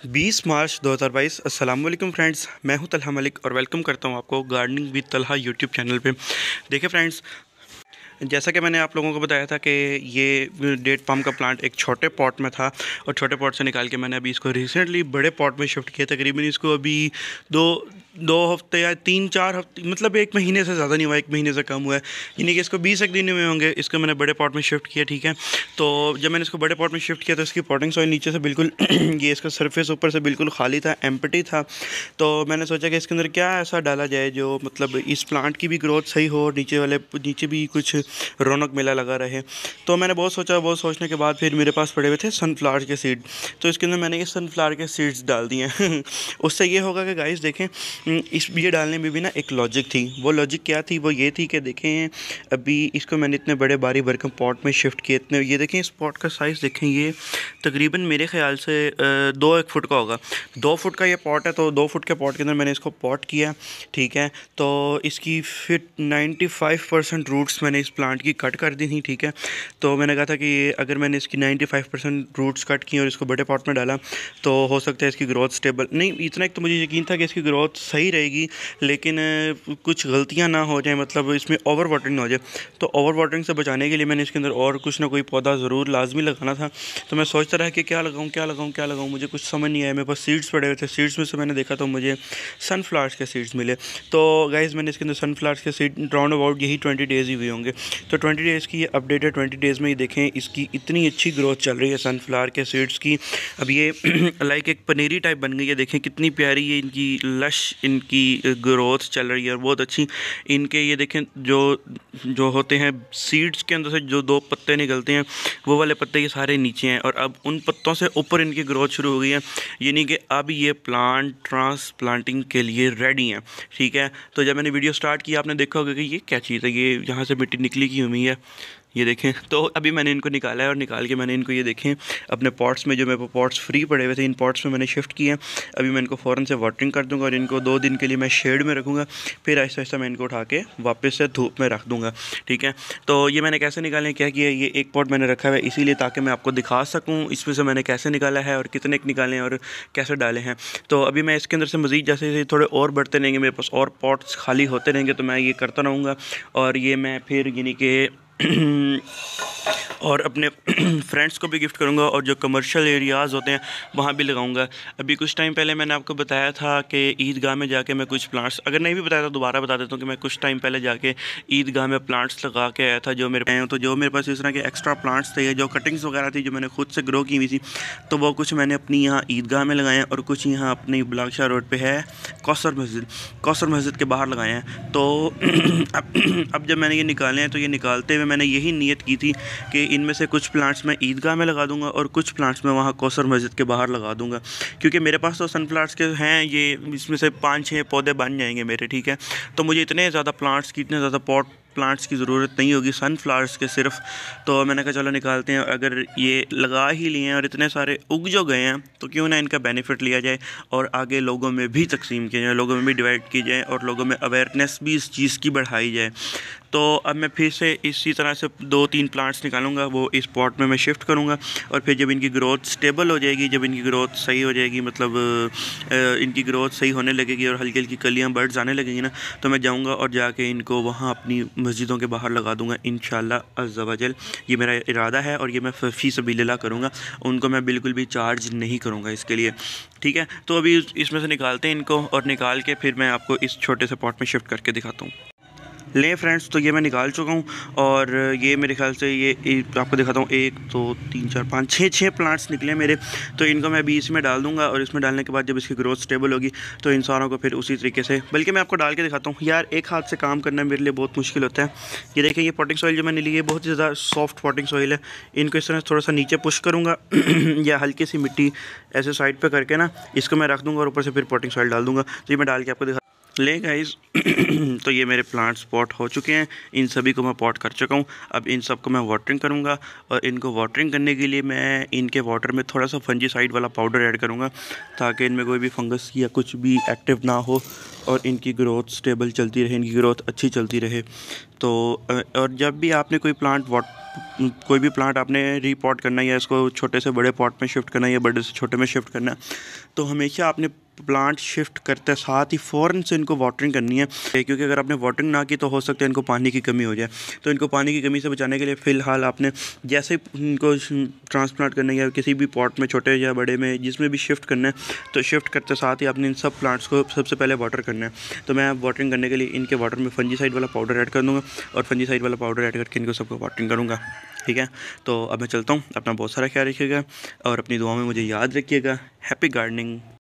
20 मार्च 2022। अस्सलाम वालेकुम फ्रेंड्स, मैं हूं तलहा मलिक और वेलकम करता हूं आपको gardening with Talha YouTube channel पे। देखिए फ्रेंड्स, जैसा कि मैंने आप लोगों को बताया था कि ये डेट पाम का प्लांट एक छोटे पॉट में था और छोटे पॉट से निकाल के मैंने अभी इसको रिसेंटली बड़े पॉट में शिफ्ट किया। तकरीबन इसको अभी दो दो हफ्ते या 3-4 हफ्ते, मतलब 1 महीने से ज़्यादा नहीं हुआ, 1 महीने से कम हुआ है, यानी कि इसको 20 एक दिन हुए होंगे। इसको मैंने बड़े पॉट में शिफ्ट किया, ठीक है। तो जब मैंने इसको बड़े पॉट में शिफ्ट किया तो इसकी पॉटिंग सॉइल नीचे से बिल्कुल ये इसका सरफेस ऊपर से बिल्कुल खाली था, एम्प्टी था। तो मैंने सोचा कि इसके अंदर क्या ऐसा डाला जाए जो मतलब इस प्लांट की भी ग्रोथ सही हो, नीचे भी कुछ रौनक मेला लगा रहे। तो मैंने बहुत सोचा, बहुत सोचने के बाद फिर मेरे पास पड़े हुए थे सनफ्लावर के सीड। तो इसके अंदर मैंने ये सनफ्लावर के सीड्स डाल दिए हैं। उससे ये होगा कि गाइस देखें, इस ये डालने में भी ना एक लॉजिक थी। वो लॉजिक क्या थी? वो ये थी कि देखें, अभी इसको मैंने इतने बड़े बारी भरकम पॉट में शिफ्ट किए। इतने, ये देखें इस पॉट का साइज़ देखें, ये तकरीबन मेरे ख्याल से 2-1 फुट का होगा। 2 फुट का ये पॉट है। तो 2 फुट के पॉट के अंदर मैंने इसको पॉट किया, ठीक है। तो इसकी फिर 95% रूट्स मैंने इस प्लांट की कट कर दी थी, ठीक है। तो मैंने कहा था कि अगर मैंने इसकी 95% रूट्स कट की और इसको बड़े पॉट में डाला तो हो सकता है इसकी ग्रोथ स्टेबल नहीं, इतना एक तो मुझे यकीन था कि इसकी ग्रोथ सही रहेगी, लेकिन कुछ गलतियां ना हो जाए, मतलब इसमें ओवर वाटरिंग ना हो जाए। तो ओवर वाटरिंग से बचाने के लिए मैंने इसके अंदर और कुछ ना कोई पौधा ज़रूर लाजमी लगाना था। तो मैं सोचता रहा कि क्या लगाऊं, मुझे कुछ समझ नहीं आया। मेरे पास सीड्स पड़े हुए थे, सीड्स में से मैंने देखा तो मुझे सनफ्लावर्स के सीड्स मिले। तो गाइज़ मैंने इसके अंदर सनफ्लावर्स के सीड राउंड अबाउट यही 20 डेज़ ही हुए होंगे। तो 20 डेज़ की ये अपडेट है। 20 डेज़ में ही देखें इसकी इतनी अच्छी ग्रोथ चल रही है सनफ्लावर के सीड्स की। अब ये लाइक एक पनीरी टाइप बन गई है। देखें कितनी प्यारी है इनकी लश, इनकी ग्रोथ चल रही है और बहुत अच्छी। इनके ये देखें जो जो होते हैं सीड्स के अंदर से जो 2 पत्ते निकलते हैं, वो वाले पत्ते ये सारे नीचे हैं और अब उन पत्तों से ऊपर इनकी ग्रोथ शुरू हो गई है, यानी कि अब ये प्लांट ट्रांसप्लांटिंग के लिए रेडी हैं, ठीक है। तो जब मैंने वीडियो स्टार्ट किया आपने देखा होगा कि ये क्या चीज़ है, ये यहाँ से मिट्टी निकली की हुई है, ये देखें। तो अभी मैंने इनको निकाला है और निकाल के मैंने इनको ये देखें अपने पॉट्स में, जो मेरे पॉट्स फ्री पड़े हुए थे, इन पॉट्स में मैंने शिफ्ट किया। अभी मैं इनको फ़ौरन से वाटरिंग कर दूंगा और इनको 2 दिन के लिए मैं शेड में रखूँगा। फिर आहिस्ता आहिस्ता मैं इनको उठा के वापस से धूप में रख दूँगा, ठीक है। तो ये मैंने कैसे निकाले, क्या किया, ये एक पॉट मैंने रखा हुआ है इसीलिए ताकि मैं आपको दिखा सकूँ इसमें से मैंने कैसे निकाला है और कितने निकाले हैं और कैसे डाले हैं। तो अभी मैं इसके अंदर से मज़ीद जैसे थोड़े और बढ़ते रहेंगे, मेरे पास और पॉट्स खाली होते रहेंगे, तो मैं ये करता रहूँगा और ये मैं फिर यानी कि और अपने फ्रेंड्स को भी गिफ्ट करूंगा और जो कमर्शियल एरियाज़ होते हैं वहाँ भी लगाऊंगा। अभी कुछ टाइम पहले मैंने आपको बताया था कि ईदगाह में जाके मैं कुछ प्लांट्स, अगर नहीं भी बताया तो दोबारा बता देता हूँ कि मैं कुछ टाइम पहले जाके ईदगाह में प्लांट्स लगा के आया था। जो मेरे पास इस तरह के एक्स्ट्रा प्लांट्स थे, जो कटिंग्स वगैरह थी जो मैंने खुद से ग्रो की हुई थी, तो वो कुछ मैंने अपनी यहाँ ईदगाह में लगाए हैं और कुछ यहाँ अपनी बुलंदशहर रोड पर है कौसर मस्जिद के बाहर लगाए हैं। तो अब जब मैंने ये निकाले हैं तो ये निकालते हुए मैंने यही नीयत की थी कि इनमें से कुछ प्लांट्स मैं ईदगाह में लगा दूंगा और कुछ प्लांट्स मैं वहाँ कौसर मस्जिद के बाहर लगा दूंगा, क्योंकि मेरे पास तो सनफ्लावर्स के हैं, ये इसमें से 5-6 पौधे बन जाएंगे मेरे, ठीक है। तो मुझे इतने ज़्यादा प्लांट्स की, इतने ज़्यादा पॉट प्लांट्स की ज़रूरत नहीं होगी सनफ्लावर्स के सिर्फ। तो मैंने कहा चलो निकालते हैं, अगर ये लगा ही लिए हैं और इतने सारे उग जो गए हैं तो क्यों ना इनका बेनिफिट लिया जाए और आगे लोगों में भी तकसीम किया जाए, लोगों में भी डिवाइड की जाए और लोगों में अवेयरनेस भी इस चीज़ की बढ़ाई जाए। तो अब मैं फिर से इसी तरह से 2-3 प्लांट्स निकालूंगा, वो इस पॉट में मैं शिफ्ट करूंगा और फिर जब इनकी ग्रोथ स्टेबल हो जाएगी, जब इनकी ग्रोथ सही हो जाएगी, मतलब इनकी ग्रोथ सही होने लगेगी और हल्की हल्की कलियाँ बर्ड्स आने लगेंगी ना, तो मैं जाऊंगा और जाके इनको वहाँ अपनी मस्जिदों के बाहर लगा दूंगा इंशाल्लाह अज़्ज़ा वजल। ये मेरा इरादा है और ये मैं फ़ी सबीलिल्लाह करूँगा, उनको मैं बिल्कुल भी चार्ज नहीं करूँगा इसके लिए, ठीक है। तो अभी इसमें से निकालते हैं इनको और निकाल के फिर मैं आपको इस छोटे से पॉट में शिफ्ट करके दिखाता हूँ। लें फ्रेंड्स, तो ये मैं निकाल चुका हूँ और ये मेरे ख्याल से ये आपको दिखाता हूँ, 1 2 3 4 5 6 प्लांट्स निकले मेरे। तो इनको मैं अभी इसमें डाल दूँगा और इसमें डालने के बाद जब इसकी ग्रोथ स्टेबल होगी तो इन सारों को फिर उसी तरीके से, बल्कि मैं आपको डाल के दिखाता हूँ। यार एक हाथ से काम करना मेरे लिए बहुत मुश्किल होता है। ये देखें, ये पॉटिंग सॉइल जो मैंने ली है बहुत ज़्यादा सॉफ्ट पॉटिंग सॉइल है। इनको इस तरह थोड़ा सा नीचे पुश करूँगा या हल्की सी मिट्टी ऐसे साइड पर करके ना इसको मैं रख दूँगा और ऊपर से फिर पॉटिंग सॉइल डाल दूँगा। तो ये मैं डाल के आपको ले गाइस। तो ये मेरे प्लांट्स पॉट हो चुके हैं, इन सभी को मैं पॉट कर चुका हूँ। अब इन सब को मैं वाटरिंग करूँगा और इनको वाटरिंग करने के लिए मैं इनके वाटर में थोड़ा सा फंजीसाइड वाला पाउडर ऐड करूँगा ताकि इनमें कोई भी फंगस या कुछ भी एक्टिव ना हो और इनकी ग्रोथ स्टेबल चलती रहे, इनकी ग्रोथ अच्छी चलती रहे। तो और जब भी आपने कोई भी प्लांट आपने रीपॉट करना है या इसको छोटे से बड़े पॉट में शिफ्ट करना है या बड़े से छोटे में शिफ्ट करना है, तो हमेशा आपने प्लांट शिफ्ट करते साथ ही फ़ौरन से इनको वाटरिंग करनी है, क्योंकि अगर आपने वाटरिंग ना की तो हो सकता है इनको पानी की कमी हो जाए। तो इनको पानी की कमी से बचाने के लिए फ़िलहाल आपने जैसे इनको ट्रांसप्लांट करना है या किसी भी पॉट में छोटे या बड़े में जिसमें भी शिफ्ट करना है, तो शिफ्ट करते साथ ही आपने इन सब प्लांट्स को सबसे पहले वाटर करना है। तो मैं वाटरिंग करने के लिए इनके वाटर में फंजीसाइड वाला पाउडर ऐड कर दूँगा और फंजीसाइड वाला पाउडर ऐड करके इनको सबको वाटरिंग करूँगा। ठीक है, तो अब मैं चलता हूँ। अपना बहुत सारा ख्याल रखिएगा और अपनी दुआ में मुझे याद रखिएगा। Happy gardening.